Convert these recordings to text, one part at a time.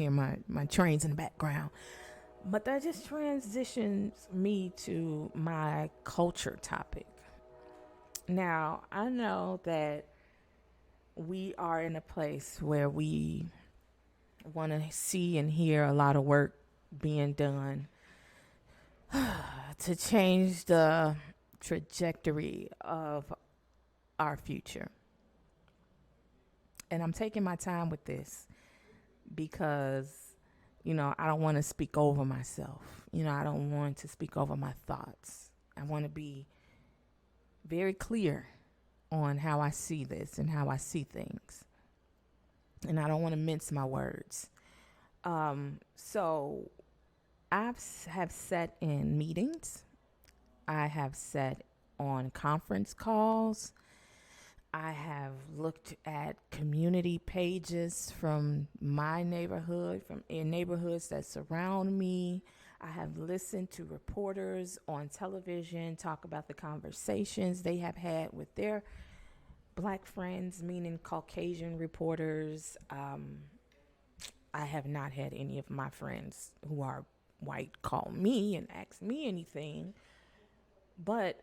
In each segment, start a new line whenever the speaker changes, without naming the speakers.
hear my trains in the background. But that just transitions me to my culture topic. Now, I know that we are in a place where we want to see and hear a lot of work being done to change the trajectory of our future. And I'm taking my time with this because, I don't want to speak over myself. I don't want to speak over my thoughts. I want to be very clear on how I see this and how I see things. And I don't want to mince my words. So have sat in meetings. I have sat on conference calls. I have looked at community pages from my neighborhood, from neighborhoods that surround me. I have listened to reporters on television talk about the conversations they have had with their Black friends, meaning Caucasian reporters. I have not had any of my friends who are white call me and ask me anything. But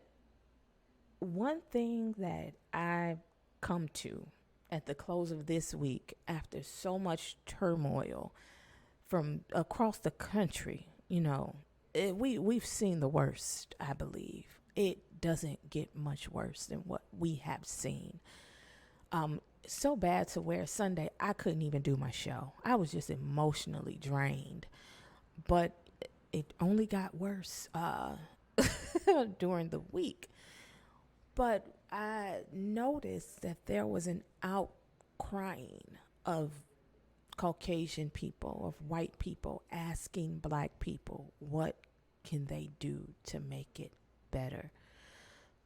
one thing that I've come to at the close of this week, after so much turmoil from across the country, we've seen the worst, I believe. It doesn't get much worse than what we have seen. So bad to where Sunday I couldn't even do my show. I was just emotionally drained. But it only got worse during the week. But I noticed that there was an outcrying of Caucasian people, of white people, asking Black people, what can they do to make it better?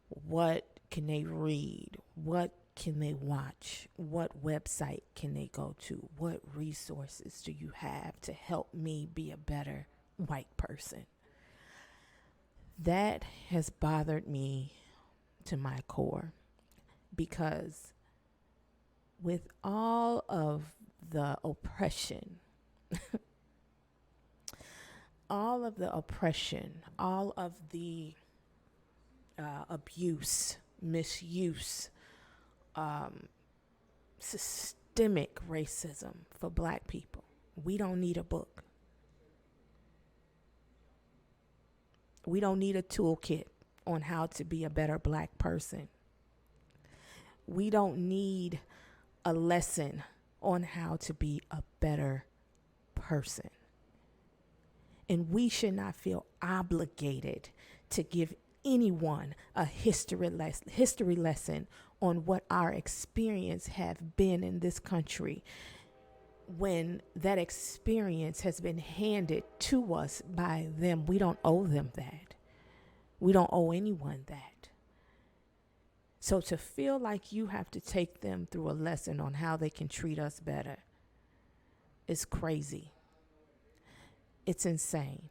What can they read? What can they watch? What website can they go to? What resources do you have to help me be a better white person? That has bothered me to my core, because with all of the oppression, all of the abuse, misuse, systemic racism for Black people, we don't need a book. We don't need a toolkit on how to be a better Black person. We don't need a lesson on how to be a better person. And we should not feel obligated to give anyone a history lesson on what our experience have been in this country, when that experience has been handed to us by them. We don't owe them that. We don't owe anyone that. So to feel like you have to take them through a lesson on how they can treat us better is crazy. It's insane.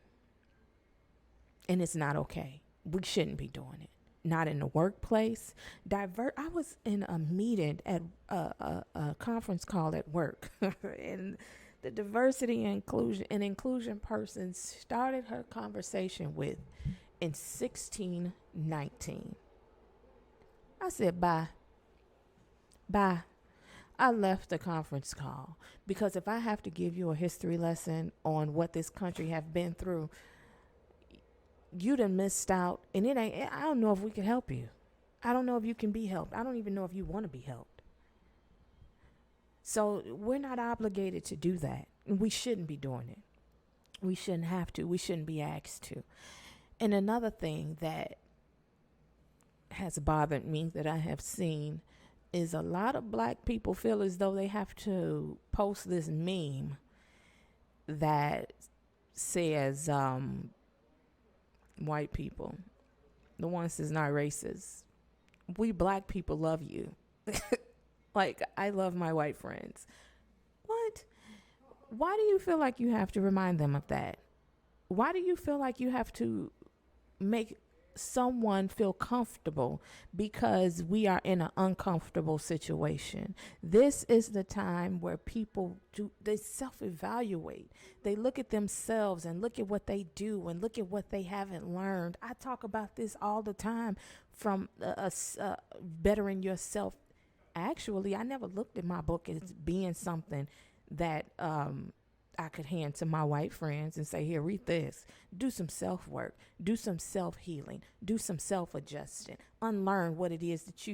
And it's not okay. We shouldn't be doing it. Not in the workplace. I was in a meeting at a conference call at work, and the diversity and inclusion person started her conversation with, in 1619. I said, bye. I left the conference call, because if I have to give you a history lesson on what this country have been through, you done missed out. And I don't know if we can help you. I don't know if you can be helped. I don't even know if you want to be helped. So we're not obligated to do that. We shouldn't be doing it. We shouldn't have to. We shouldn't be asked to. And another thing that has bothered me that I have seen is a lot of Black people feel as though they have to post this meme that says, white people, the ones that's not racist, we Black people love you. Like, I love my white friends. What? Why do you feel like you have to remind them of that? Why do you feel like you have to make someone feel comfortable because we are in an uncomfortable situation. This is the time where people do, they self-evaluate. They look at themselves and look at what they do and look at what they haven't learned. I talk about this all the time from bettering yourself. Actually, I never looked at my book as being something that I could hand to my white friends and say, here, read this. Do some self work, do some self healing, do some self adjusting, unlearn what it is that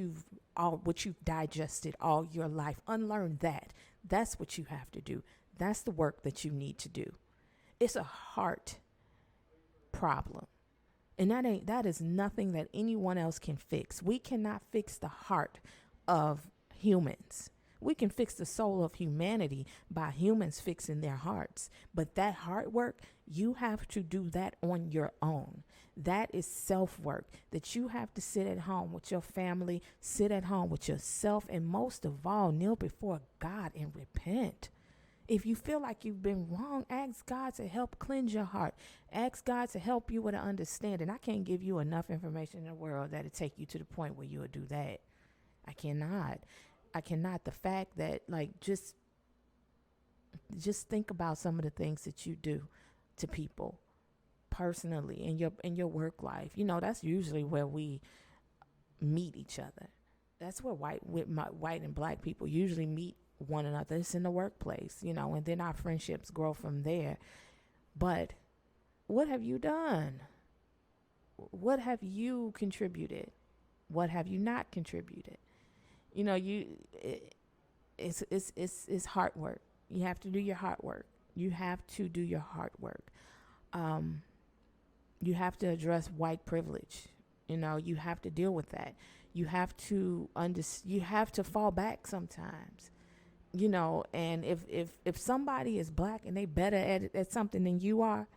what you've digested all your life. Unlearn that. That's what you have to do. That's the work that you need to do. It's a heart problem. And that is nothing that anyone else can fix. We cannot fix the heart of humans. We can fix the soul of humanity by humans fixing their hearts. But that heart work, you have to do that on your own. That is self-work that you have to sit at home with your family, sit at home with yourself, and most of all, kneel before God and repent. If you feel like you've been wrong, ask God to help cleanse your heart. Ask God to help you with an understanding. I can't give you enough information in the world that'll take you to the point where you'll do that. I cannot. The fact that, like, just think about some of the things that you do to people personally in your work life. You know, that's usually where we meet each other. That's where white and black people usually meet one another. It's in the workplace, you know, and then our friendships grow from there. But what have you done? What have you contributed? What have you not contributed? You know, it's hard work. You have to do your hard work. You have to do your hard work. You have to address white privilege. You know, you have to deal with that. You have to you have to fall back sometimes. You know, and if somebody is black and they better at something than you are,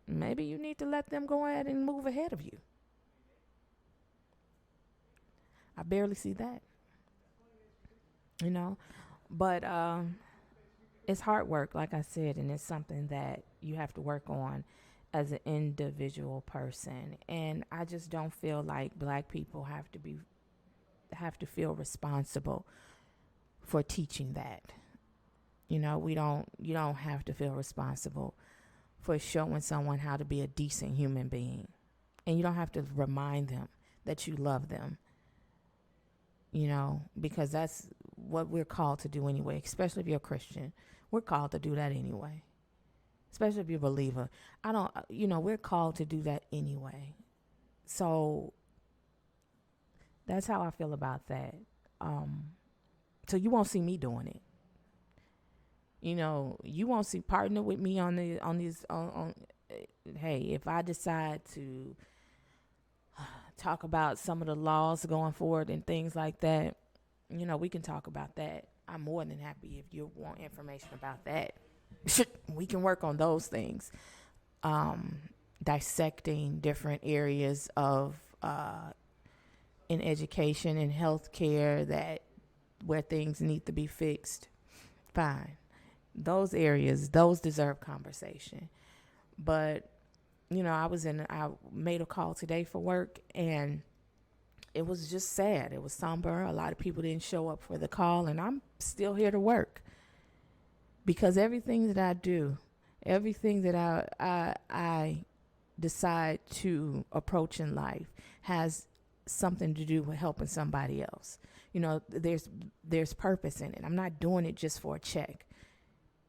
maybe you need to let them go ahead and move ahead of you. I barely see that, you know, but it's hard work, like I said, and it's something that you have to work on as an individual person. And I just don't feel like black people have to feel responsible for teaching that. You know, you don't have to feel responsible for showing someone how to be a decent human being. And you don't have to remind them that you love them. You know, because that's what we're called to do anyway, especially if you're a Christian. We're called to do that anyway. Especially if you're a believer. We're called to do that anyway. So that's how I feel about that. So you won't see me doing it. You know, you won't see partner with me on hey, if I decide to talk about some of the laws going forward and things like that, you know, we can talk about that. I'm more than happy if you want information about that. We can work on those things. Dissecting different areas of in education and healthcare where things need to be fixed. Fine. Those areas, those deserve conversation. But, you know, I made a call today for work, and it was just sad. It was somber. A lot of people didn't show up for the call, and I'm still here to work. Because everything that I do, everything that I decide to approach in life has something to do with helping somebody else. You know, there's purpose in it. I'm not doing it just for a check.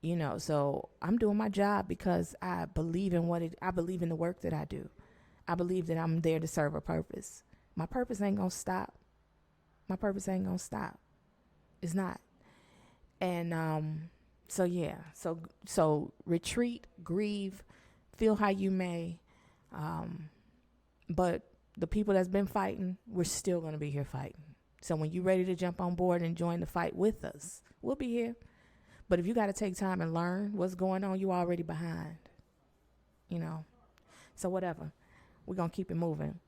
You know, so I'm doing my job because I believe in I believe in the work that I do. I believe that I'm there to serve a purpose. My purpose ain't gonna stop. It's not. And so retreat, grieve, feel how you may. But the people that's been fighting, we're still gonna be here fighting. So when you're ready to jump on board and join the fight with us, we'll be here. But if you got to take time and learn what's going on, you're already behind, you know. So whatever. We're going to keep it moving.